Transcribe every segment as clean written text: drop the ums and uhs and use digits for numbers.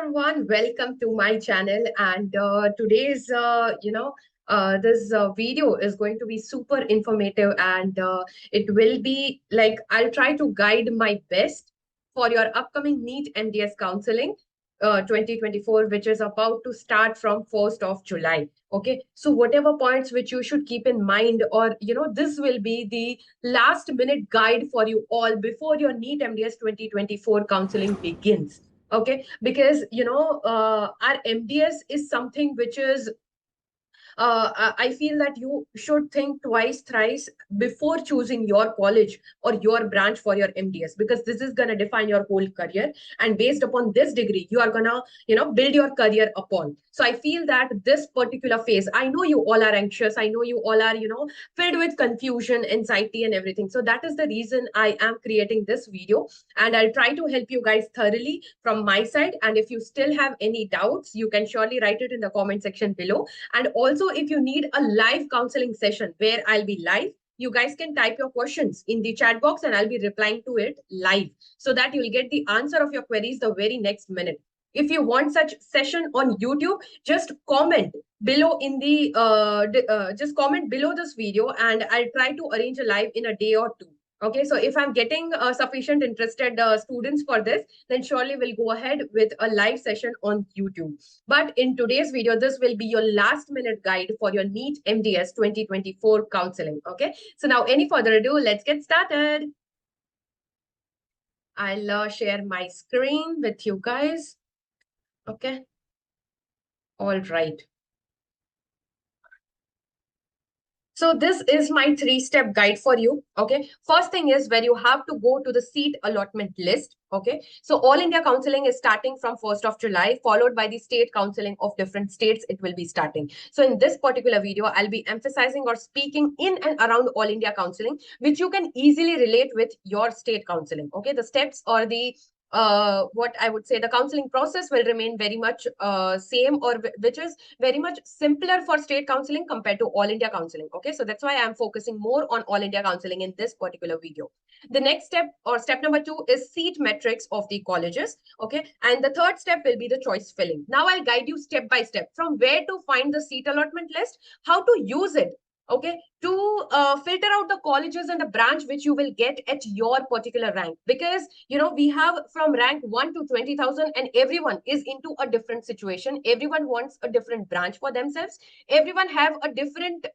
everyone, welcome to my channel. And today's, this video is going to be super informative, and it will be like I'll try to guide my best for your upcoming Neet MDS counseling 2024, which is about to start from 1st of July. Okay, so whatever points which you should keep in mind, or this will be the last minute guide for you all before your Neet MDS 2024 counseling begins. Okay, because our MDS is something which is I feel that you should think twice, thrice before choosing your college or your branch for your MDS, because this is going to define your whole career. And based upon this degree, you are going to, build your career upon. So I feel that this particular phase, I know you all are anxious. I know you all are, filled with confusion, anxiety, and everything. So that is the reason I am creating this video. And I'll try to help you guys thoroughly from my side. And if you still have any doubts, you can surely write it in the comment section below. And also, if you need a live counseling session where I'll be live, you guys can type your questions in the chat box and I'll be replying to it live so that you'll get the answer of your queries the very next minute. If you want such session on YouTube, just comment below in the just comment below this video, and I'll try to arrange a live in a day or two. Okay, so if I'm getting sufficient interested students for this, then surely we'll go ahead with a live session on YouTube. But in today's video, this will be your last minute guide for your Neet MDS 2024 counseling. Okay, so now any further ado, let's get started. I'll share my screen with you guys. Okay. All right. So this is my 3-step guide for you. Okay. First thing is where you have to go to the seat allotment list. Okay. So all India counseling is starting from 1st of July, followed by the state counseling of different states. It will be starting. So in this particular video, I'll be emphasizing or speaking in and around all India counseling, which you can easily relate with your state counseling. Okay. The steps or the what I would say, the counseling process will remain very much same, or which is very much simpler for state counseling compared to all India counseling. Okay, so that's why I'm focusing more on all India counseling in this particular video. The next step, or step number 2, is seat metrics of the colleges. Okay, and the third step will be the choice filling. Now I'll guide you step by step from where to find the seat allotment list, how to use it, okay, to filter out the colleges and the branch which you will get at your particular rank. Because we have from rank 1 to 20,000, and everyone is into a different situation. Everyone wants a different branch for themselves. Everyone have a different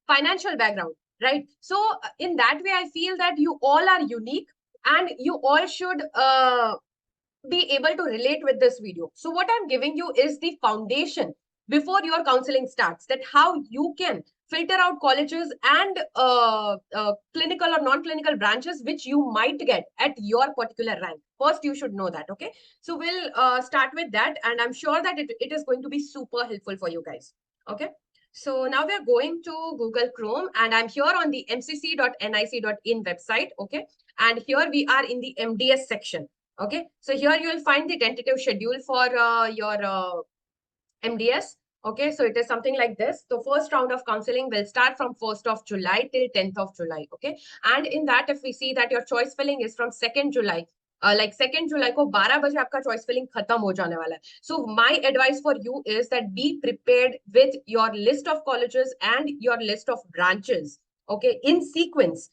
financial background, right? So in that way, I feel that you all are unique, and you all should be able to relate with this video. So what I'm giving you is the foundation before your counseling starts, that how you can filter out colleges and clinical or non-clinical branches which you might get at your particular rank. First, you should know that. Okay, so we'll start with that, and I'm sure that it is going to be super helpful for you guys. Okay, so now we're going to Google Chrome, and I'm here on the mcc.nic.in website. Okay, and here we are in the MDS section. Okay, so here you will find the tentative schedule for your MDS. Okay, so it is something like this. The first round of counseling will start from 1st of July till 10th of July. Okay, and in that, if we see that your choice filling is from 2nd July, like 2nd July को 12 बजे आपका choice filling खत्म हो जाने वाला है. So my advice for you is that be prepared with your list of colleges and your list of branches, okay, in sequence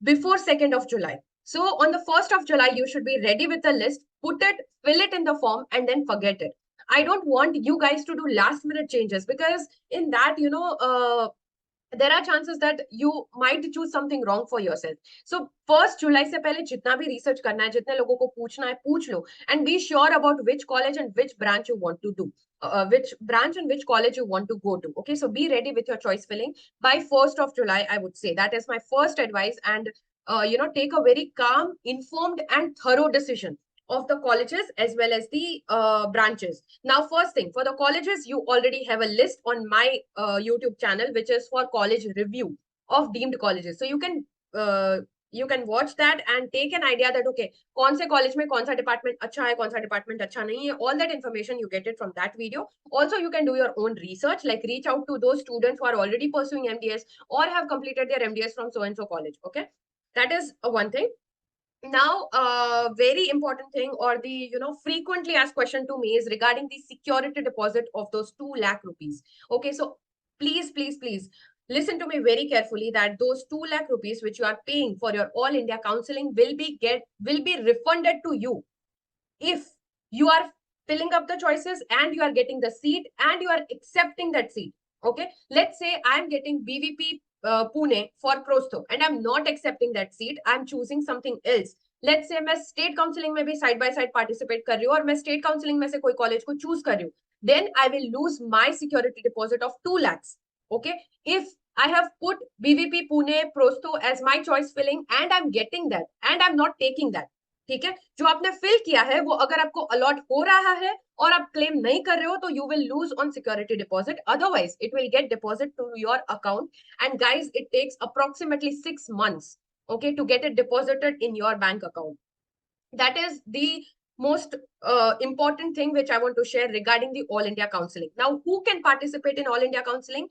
before 2nd of July. So on the 1st of July, you should be ready with the list, put it, fill it in the form, and then forget it. I don't want you guys to do last minute changes, because in that, there are chances that you might choose something wrong for yourself. So 1st July से पहले जितना भी research करना है, जितने लोगों को पूछना है, पूछ लो, and be sure about which college and which branch you want to do. Which branch and which college you want to go to. Okay, so be ready with your choice filling by 1st of July, I would say. That is my first advice. And, take a very calm, informed, and thorough decision of the colleges as well as the branches. Now, first thing, for the colleges, you already have a list on my YouTube channel, which is for college review of deemed colleges. So you can watch that and take an idea that, okay, kaun se college mein kaun sa department acha hai, kaun sa department acha nahi hai. All that information, you get it from that video. Also, you can do your own research, like reach out to those students who are already pursuing MDS or have completed their MDS from so-and-so college. Okay, that is one thing. Now, very important thing, or the frequently asked question to me is regarding the security deposit of those 2 lakh rupees. Okay, so please, please, please listen to me very carefully, that those 2 lakh rupees which you are paying for your all India counseling will be refunded to you if you are filling up the choices and you are getting the seat and you are accepting that seat. Okay, let's say I'm getting BVP Pune for Prostho and I'm not accepting that seat, I'm choosing something else. Let's say मैं state counselling में भी side by side participate कर रही हूँ और मैं state counselling में से कोई कॉलेज को चूज कर रही हूँ, then I will lose my security deposit of 2 lakhs. Okay, if I have put BVP Pune Prostho as my choice filling and I'm getting that and I'm not taking that, ठीक है, जो आपने fill किया है वो अगर आपको allot हो रहा है और आप क्लेम नहीं कर रहे हो तो you will lose on security deposit, otherwise it will get deposit to your account and guys it takes approximately 6 months, okay, to get it deposited in your bank account. That is the most important thing which I want to share regarding the All India Counseling. Now, who can participate in All India Counseling?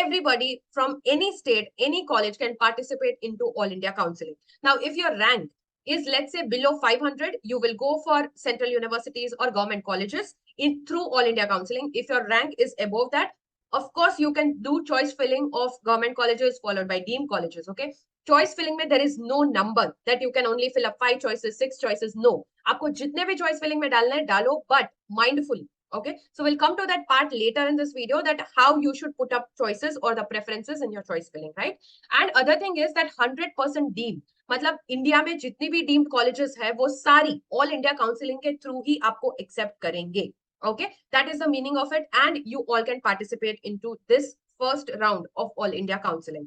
Everybody from any state, any college can participate into All India Counseling. Now, if your rank is, let's say, below 500, you will go for central universities or government colleges in through All India Counseling. If your rank is above that, of course, you can do choice filling of government colleges followed by deemed colleges. Okay, choice filling में there is no number that you can only fill up 5 choices, 6 choices. No, आपको जितने भी choice filling में डालना है डालो, but mindfully. Okay, so we'll come to that part later in this video, that how you should put up choices or the preferences in your choice filling, right? And other thing is that 100% deemed, मतलब India में जितनी भी deemed colleges है वो सारी all India counselling के through ही आपको accept करेंगे. Okay, that is the meaning of it, and you all can participate into this first round of All India Counseling.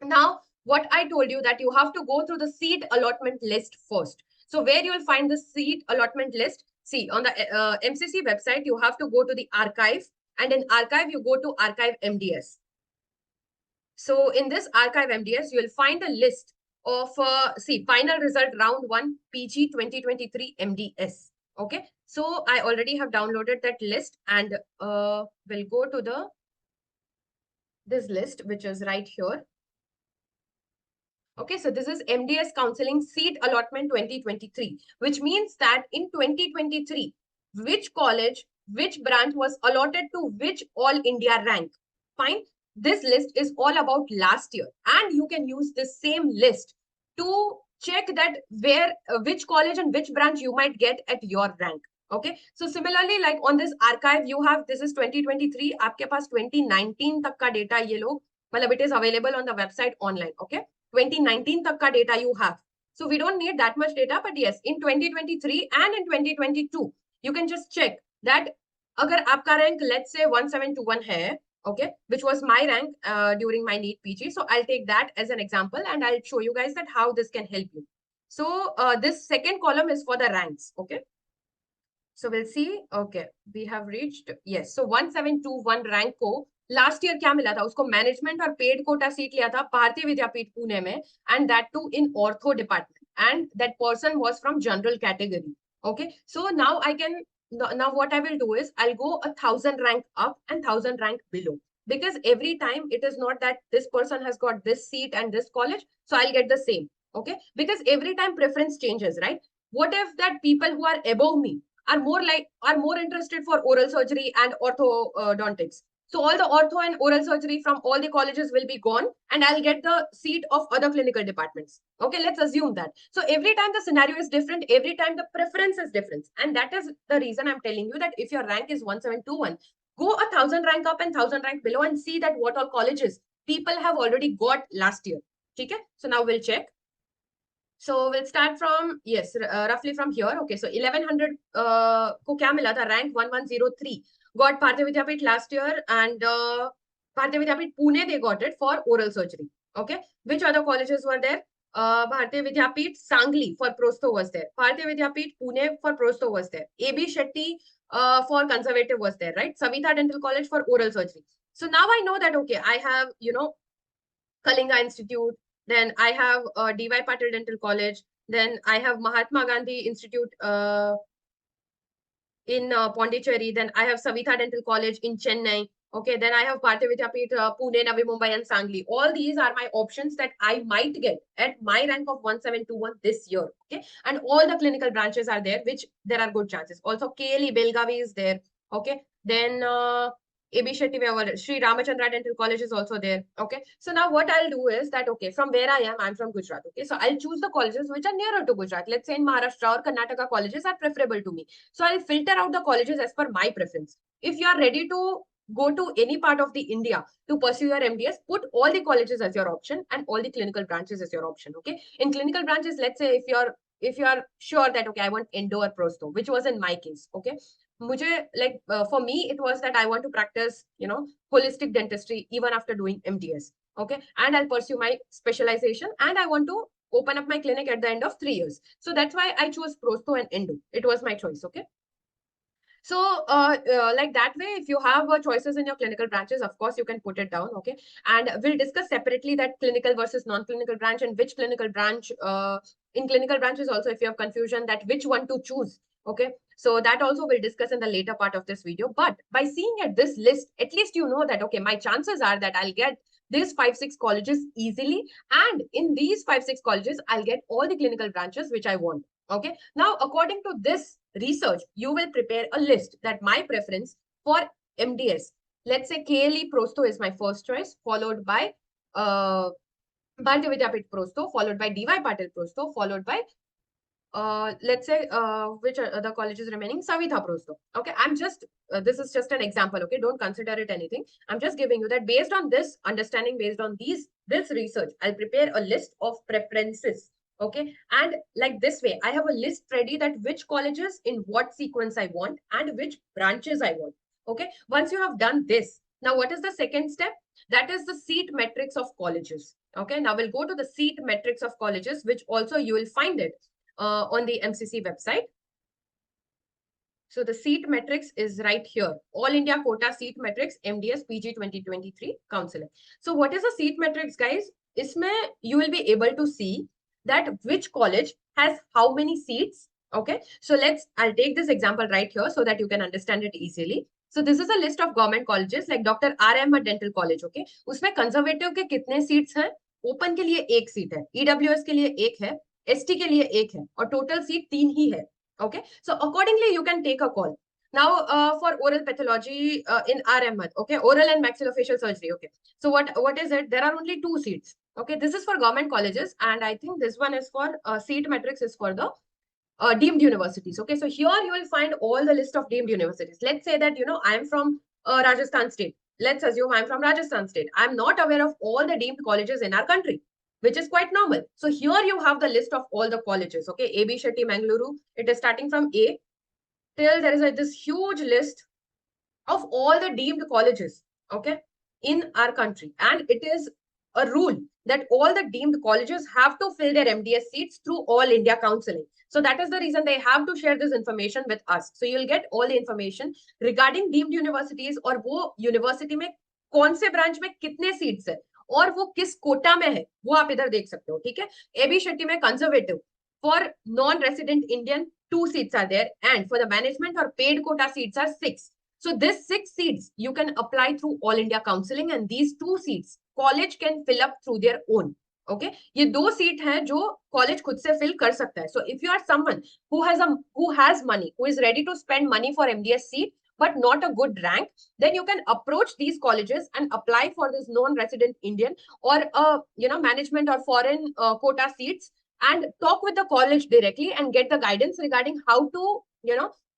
Now, what I told you, that you have to go through the seat allotment list first. So where you will find the seat allotment list? See, on the MCC website, you have to go to the archive, and in archive, you go to archive MDS. So in this archive MDS, you will find a list of, see, final result round 1 PG 2023 MDS. Okay, so I already have downloaded that list, and we'll go to this list, which is right here. Okay, so this is MDS Counseling Seat Allotment 2023, which means that in 2023, which college, which branch was allotted to which All India rank. Fine. This list is all about last year, and you can use the same list to check that where, which college and which branch you might get at your rank. Okay, so similarly, like on this archive, you have, this is 2023, आपके पास 2019 तक का data ये लोग, मतलब it is available on the website online. Okay, 2019 तक का data you have. So we don't need that much data, but yes, in 2023 and in 2022, you can just check that अगर आपका rank, let's say 1721 है, okay, which was my rank during my NEET PG. So I'll take that as an example and I'll show you guys that how this can help you. So this second column is for the ranks. Okay, so we'll see. Okay, we have reached, yes, so 1721 rank को last year क्या मिला था उसको, management और paid Kota seat लिया था भारतीय विद्यापीठ पुणे में, and that too in ortho department, and that person was from general category. Okay, so now I can, now what I will do is I'll go 1,000 rank up and 1,000 rank below, because every time it is not that this person has got this seat and this college, so I'll get the same. Okay, because every time preference changes, right? What if that people who are above me are more interested for oral surgery and orthodontics? So all the ortho and oral surgery from all the colleges will be gone, and I'll get the seat of other clinical departments. Okay, let's assume that. So every time the scenario is different, every time the preference is different. And that is the reason I'm telling you that if your rank is 1721, go 1,000 rank up and 1,000 rank below and see that what all colleges people have already got last year. Okay, so now we'll check. So we'll start from, yes, roughly from here. Okay, so 1100 को क्या मिला था, rank 1103 got Bharatiya Vidyapeeth last year, and Bharatiya Vidyapeeth Pune, they got it for oral surgery. Okay, which other colleges were there? Bharatiya Vidyapeeth Sangli for Prostho was there. Bharatiya Vidyapeeth Pune for Prostho was there. AB Shetty for conservative was there, right? Savitha Dental College for oral surgery. So now I know that, okay, I have, Kalinga Institute, then I have DY Patil Dental College, then I have Mahatma Gandhi Institute in Pondicherry, then I have Savitha Dental College in Chennai, Okay, then I have Bharatiya Vidyapeeth, Pune, Navi Mumbai, and Sangli. All these are my options that I might get at my rank of 1721 this year. Okay, and all the clinical branches are there, which there are good chances. Also, KLE Belgavi is there. Okay, then AB Shetty Vyawar, Sri Ramachandra Dental College is also there. Okay, so now what I'll do is that, okay, from where I am, I'm from Gujarat. Okay, so I'll choose the colleges which are nearer to Gujarat. Let's say in Maharashtra or Karnataka, colleges are preferable to me. So I'll filter out the colleges as per my preference. If you are ready to go to any part of the India to pursue your MDS, put all the colleges as your option and all the clinical branches as your option. Okay. In clinical branches, let's say if you are sure that, okay, I want endo or prosto, which was in my case. Okay. Mujhe, like for me, it was that I want to practice, holistic dentistry even after doing MDS. Okay. And I'll pursue my specialization and I want to open up my clinic at the end of 3 years. So that's why I chose prosto and endo. It was my choice. Okay. So, like that way, if you have choices in your clinical branches, of course, you can put it down. Okay. And we'll discuss separately that clinical versus non-clinical branch and which clinical branch, in clinical branches also, if you have confusion that which one to choose. Okay. So that also we'll discuss in the later part of this video. But by seeing at this list, at least you know that, okay, my chances are that I'll get these 5-6 colleges easily. And in these 5-6 colleges, I'll get all the clinical branches which I want. Okay. Now, according to this research, you will prepare a list that my preference for MDS. Let's say KLE Prosto is my first choice, followed by Bharatiya Vidyapeeth Prosto, followed by DY Patil Prosto, followed by let's say which are the colleges remaining, Savitha Prosto. Okay, I'm just this is just an example. Okay, don't consider it anything. I'm just giving you that based on this understanding, based on this research, I'll prepare a list of preferences. Okay, and like this way, I have a list ready that which colleges in what sequence I want and which branches I want. Okay, once you have done this, now what is the second step? That is the seat metrics of colleges. Okay, now we'll go to the seat metrics of colleges, which also you will find it on the MCC website. So the seat metrics is right here. All India quota seat metrics, MDS PG 2023 counseling. So what is the seat metrics, guys? Isme you will be able to see that which college has how many seats. Okay. So I'll take this example right here so that you can understand it easily. So this is a list of government colleges like Dr. R. Ahmed Dental College. Okay. उसमें conservative के कितने seats हैं? Open के लिए एक seat है. EWS के लिए एक है. ST के लिए एक है. और total seat 3 ही है. Okay. So accordingly, you can take a call. Now, for oral pathology in R. Ahmed, okay, oral and maxillofacial surgery, okay. So what is it? There are only 2 seats. Okay, this is for government colleges, and I think this one is for seat matrix is for the deemed universities. Okay, so here you will find all the list of deemed universities. Let's say that I'm from Rajasthan state. Let's assume I'm from Rajasthan state. I'm not aware of all the deemed colleges in our country, which is quite normal. So here you have the list of all the colleges. Okay, AB Shetty Mangaluru. It is starting from A till there is this huge list of all the deemed colleges, okay, in our country. And it is a rule that all the deemed colleges have to fill their MDS seats through All India Counselling. So that is the reason they have to share this information with us. So you'll get all the information regarding deemed universities और वो university में कौन से branch में कितने seats है और वो किस कोटा में है वो आप इधर देख सकते हो. ठीक है. AB Shetty में conservative for non-resident Indian 2 seats are there, and for the management or paid quota seats are 6. So this 6 seats you can apply through All India Counselling, and these 2 seats college can fill up through their own. Okay, ये 2 seat हैं जो college खुद से fill कर सकता है. So if you are someone who has money, who is ready to spend money for MDS seat but not a good rank, then you can approach these colleges and apply for this non-resident Indian or management or foreign quota seats, and talk with the college directly and get the guidance regarding how to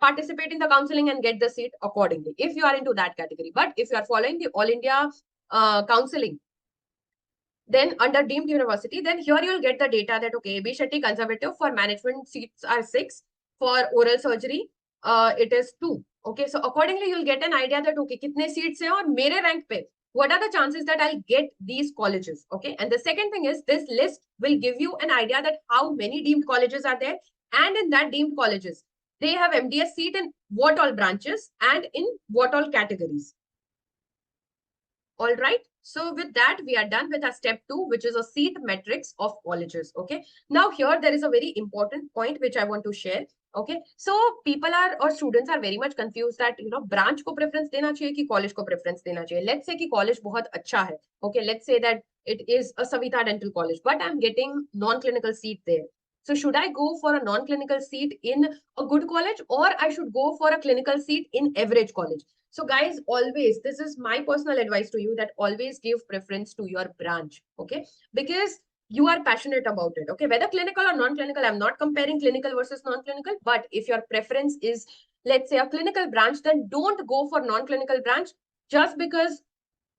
participate in the counseling and get the seat accordingly if you are into that category. But if you are following the All India counseling, then under deemed university, then here you will get the data that, okay, AB Shetty conservative for management seats are 6, for oral surgery it is 2. Okay, so accordingly you'll get an idea that, okay, kitne seats hai aur mere rank pe what are the chances that I'll get these colleges. Okay, and the second thing is this list will give you an idea that how many deemed colleges are there, and in that deemed colleges they have MDS seat in what all branches and in what all categories. All right. So with that, we are done with our step 2, which is a seat metrics of colleges. Okay. Now here there is a very important point which I want to share. Okay, so people are or students are very much confused that branch को preference देना चाहिए कि college को preference देना चाहिए. Let's say कि college बहुत अच्छा है. Okay, let's say that it is a Savita Dental College, but I'm getting non-clinical seat there. So should I go for a non-clinical seat in a good college, or I should go for a clinical seat in average college? So guys, always, this is my personal advice to you, that always give preference to your branch. Okay, because you are passionate about it. Okay, whether clinical or non-clinical, I'm not comparing clinical versus non-clinical, but if your preference is, let's say, a clinical branch, then don't go for non-clinical branch just because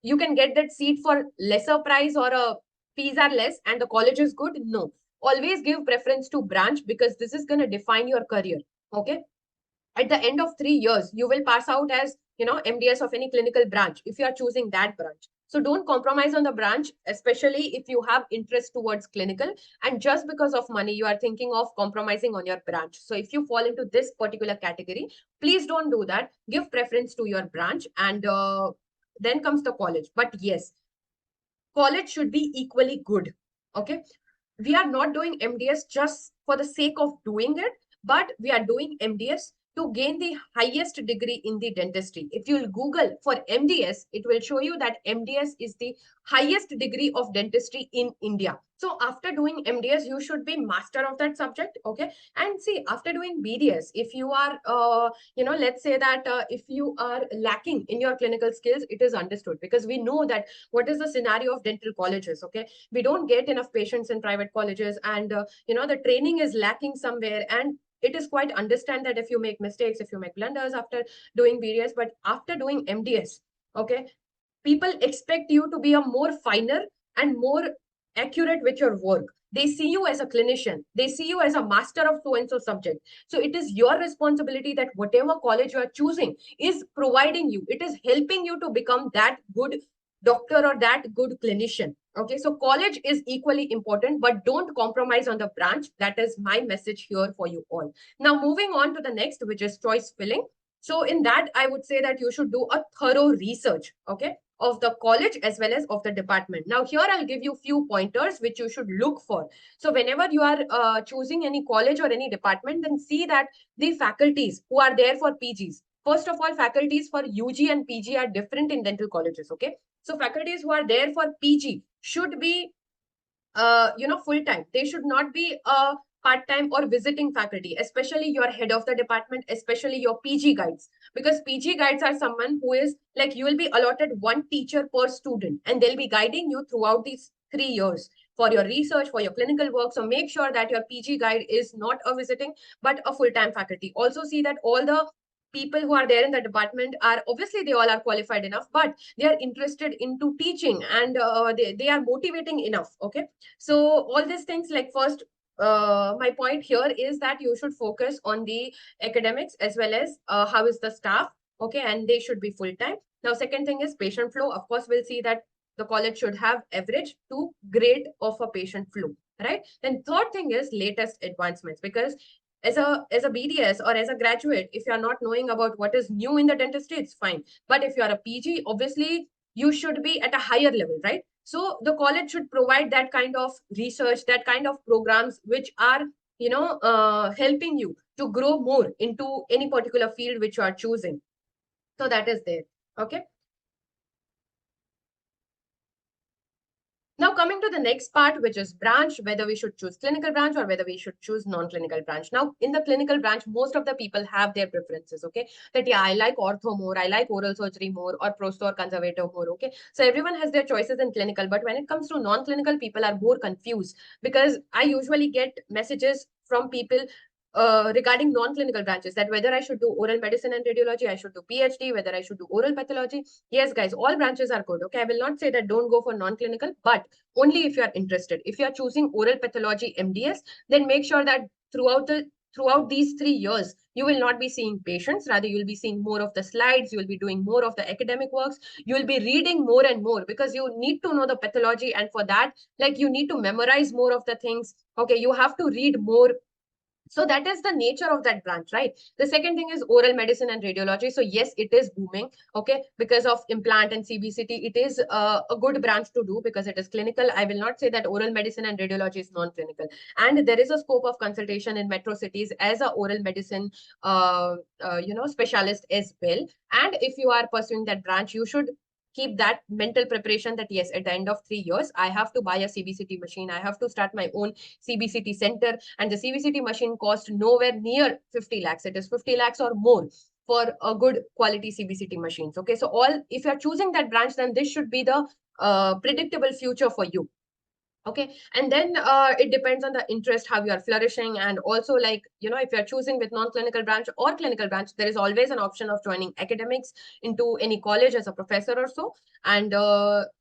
you can get that seat for lesser price, or fees are less and the college is good. No, always give preference to branch, because this is going to define your career. Okay, at the end of 3 years, you will pass out as MDS of any clinical branch if you are choosing that branch. So don't compromise on the branch, especially if you have interest towards clinical, and just because of money you are thinking of compromising on your branch. So if you fall into this particular category, please don't do that. Give preference to your branch, and then comes the college. But yes, college should be equally good. Okay, we are not doing MDS just for the sake of doing it, but we are doing MDS to gain the highest degree in the dentistry. If you'll Google for MDS, it will show you that MDS is the highest degree of dentistry in India. So after doing MDS, you should be master of that subject. Okay. And see, after doing BDS, if you are, let's say that if you are lacking in your clinical skills, it is understood, because we know that what is the scenario of dental colleges. Okay, we don't get enough patients in private colleges, and the training is lacking somewhere, and it is quite understand that if you make mistakes, if you make blunders after doing BDS, but after doing MDS, okay, people expect you to be a more finer and more accurate with your work. They see you as a clinician, they see you as a master of so and so subject. So it is your responsibility that whatever college you are choosing is providing you, it is helping you to become that good doctor or that good clinician. Okay, so college is equally important, but don't compromise on the branch. That is my message here for you all. Now moving on to the next, which is choice filling. So in that, I would say that you should do a thorough research, okay, of the college as well as of the department. Now here I'll give you few pointers which you should look for. So whenever you are choosing any college or any department, then see that the faculties who are there for PGs. First of all, faculties for UG and PG are different in dental colleges, okay? So faculties who are there for PG should be full time. They should not be a part time or visiting faculty, especially your head of the department, especially your PG guides, because PG guides are someone who is like, you will be allotted one teacher per student, and they'll be guiding you throughout these 3 years for your research, for your clinical work. So make sure that your PG guide is not a visiting but a full time faculty. Also see that all the people who are there in the department are, obviously they all are qualified enough, but they are interested into teaching, and they are motivating enough. Okay, so all these things, like first, my point here is that you should focus on the academics as well as how is the staff. Okay, and they should be full time. Now second thing is patient flow. Of course, we'll see that the college should have average to grade of a patient flow, right? Then third thing is latest advancements, because as a BDS or as a graduate, if you're not knowing about what is new in the dentistry, it's fine. But if you're a PG, obviously you should be at a higher level, right? So the college should provide that kind of research, that kind of programs which are helping you to grow more into any particular field which you are choosing. So that is there. Okay. Now coming to the next part, which is branch, whether we should choose clinical branch or whether we should choose non-clinical branch. Now in the clinical branch, most of the people have their preferences, okay? That yeah, I like ortho more, I like oral surgery more, or prosto or conservative more, okay? So everyone has their choices in clinical, but when it comes to non-clinical, people are more confused, because I usually get messages from people regarding non-clinical branches, that whether I should do oral medicine and radiology, I should do PhD, whether I should do oral pathology. Yes, guys, all branches are good. Okay, I will not say that don't go for non-clinical, but only if you are interested. If you are choosing oral pathology MDS, then make sure that throughout these 3 years, you will not be seeing patients. Rather, you will be seeing more of the slides. You will be doing more of the academic works. You will be reading more and more, because you need to know the pathology. And for that, like, you need to memorize more of the things. Okay, you have to read more. So that is the nature of that branch, right? The second thing is oral medicine and radiology. So yes, it is booming, okay, because of implant and CBCT. It is a good branch to do because it is clinical. I will not say that oral medicine and radiology is non-clinical. And there is a scope of consultation in metro cities as a oral medicine, specialist as well. And if you are pursuing that branch, you should keep that mental preparation that yes, at the end of 3 years, I have to buy a CBCT machine. I have to start my own CBCT center, and the CBCT machine cost nowhere near 50 lakhs. It is 50 lakhs or more for a good quality CBCT machines. Okay, so if you're choosing that branch, then this should be the predictable future for you. Okay, and then it depends on the interest, how you are flourishing, and also, like, if you're choosing with non-clinical branch or clinical branch, there is always an option of joining academics into any college as a professor or so. And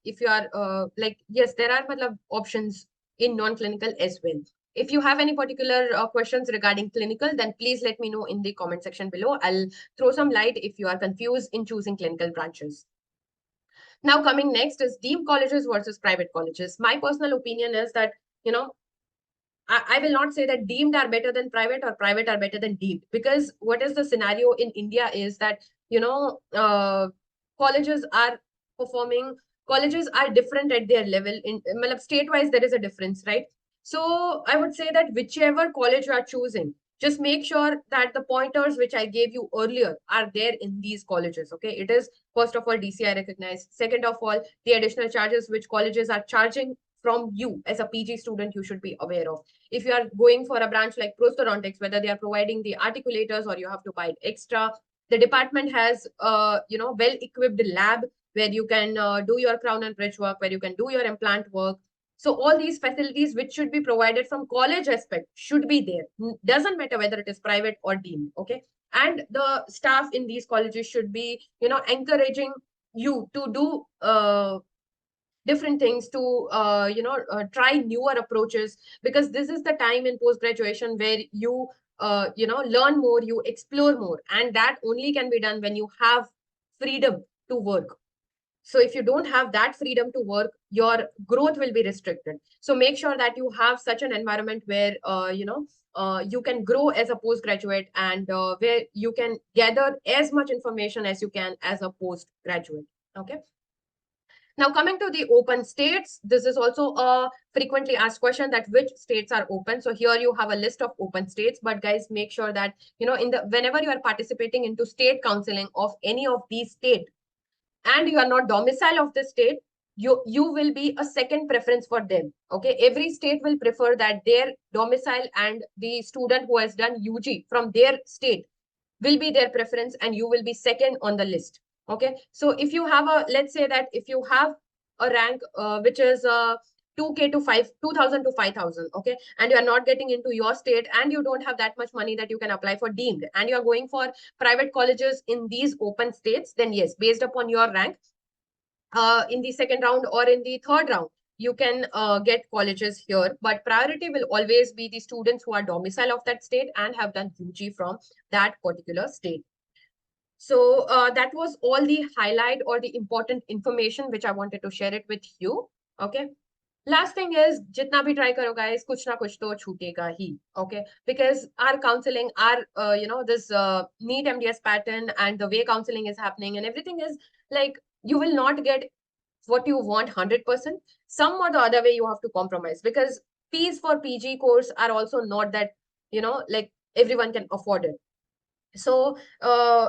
if you are like, yes, there are options in non-clinical as well. If you have any particular questions regarding clinical, then please let me know in the comment section below. I'll throw some light if you are confused in choosing clinical branches. Now, coming next is deemed colleges versus private colleges. My personal opinion is that, you know, I will not say that deemed are better than private or private are better than deemed, because what is the scenario in India is that, colleges are performing, colleges are different at their level. In state-wise, there is a difference, right? So I would say that whichever college you are choosing, just make sure that the pointers which I gave you earlier are there in these colleges. Okay, it is first of all DCI recognized. Second of all, the additional charges which colleges are charging from you as a PG student, you should be aware of. If you are going for a branch like prosthodontics, whether they are providing the articulators or you have to buy it extra, the department has well equipped lab where you can do your crown and bridge work, where you can do your implant work. So all these facilities which should be provided from college aspect should be there. Doesn't matter whether it is private or deemed. Okay, and the staff in these colleges should be encouraging you to do different things, to try newer approaches, because this is the time in post graduation where you learn more, you explore more, and that only can be done when you have freedom to work. So if you don't have that freedom to work, your growth will be restricted. So make sure that you have such an environment where you can grow as a postgraduate, and where you can gather as much information as you can as a postgraduate. Okay. Now, coming to the open states, this is also a frequently asked question, that which states are open. So here you have a list of open states, but guys, make sure that, whenever you are participating into state counseling of any of these states, and you are not domicile of the state, you will be a second preference for them. Okay, every state will prefer that their domicile and the student who has done UG from their state will be their preference, and you will be second on the list. Okay, so if you have a, let's say that if you have a rank which is 2k to 2000 to 5000, okay, and you are not getting into your state, and you don't have that much money that you can apply for deemed, and you are going for private colleges in these open states, then yes, based upon your rank, in the second round or in the third round, you can get colleges here, but priority will always be the students who are domicile of that state and have done UG from that particular state. So that was all the highlight or the important information which I wanted to share it with you. Okay. Last thing is, jitna bhi try karo guys, kuch na kuch to chhutega hi. Okay. Because our counseling, our, this Neet MDS pattern and the way counseling is happening and everything is like, you will not get what you want 100%. Some or the other way you have to compromise, because fees for PG course are also not that, like everyone can afford it. So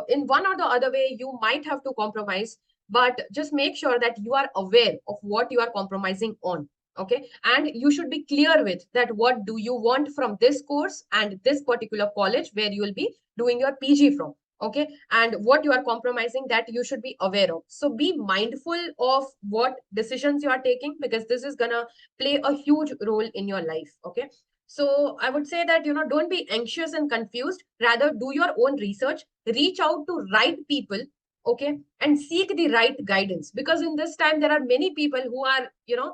in one or the other way, you might have to compromise, but just make sure that you are aware of what you are compromising on. Okay. And you should be clear with that. What do you want from this course and this particular college where you will be doing your PG from? Okay. And what you are compromising, that you should be aware of. So be mindful of what decisions you are taking, because this is going to play a huge role in your life. Okay. So I would say that, don't be anxious and confused. Rather, do your own research, reach out to right people, okay, and seek the right guidance. Because in this time, there are many people who are, who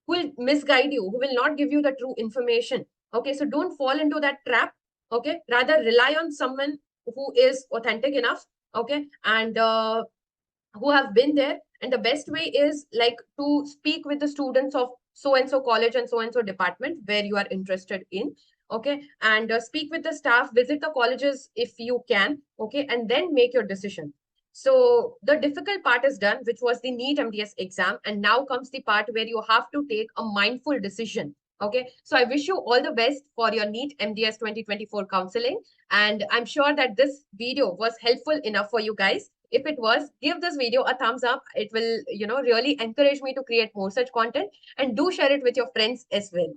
will misguide you, who will not give you the true information. Okay, so don't fall into that trap. Okay, rather rely on someone who is authentic enough, okay, and who have been there. And the best way is like to speak with the students of so and so college and so department where you are interested in. okay, and speak with the staff, visit the colleges if you can, okay, and then make your decision. So the difficult part is done, which was the NEET MDS exam, and now comes the part where you have to take a mindful decision. Okay, so I wish you all the best for your NEET MDS 2024 counseling, and I'm sure that this video was helpful enough for you guys. If it was, give this video a thumbs up. It will, really encourage me to create more such content, and do share it with your friends as well.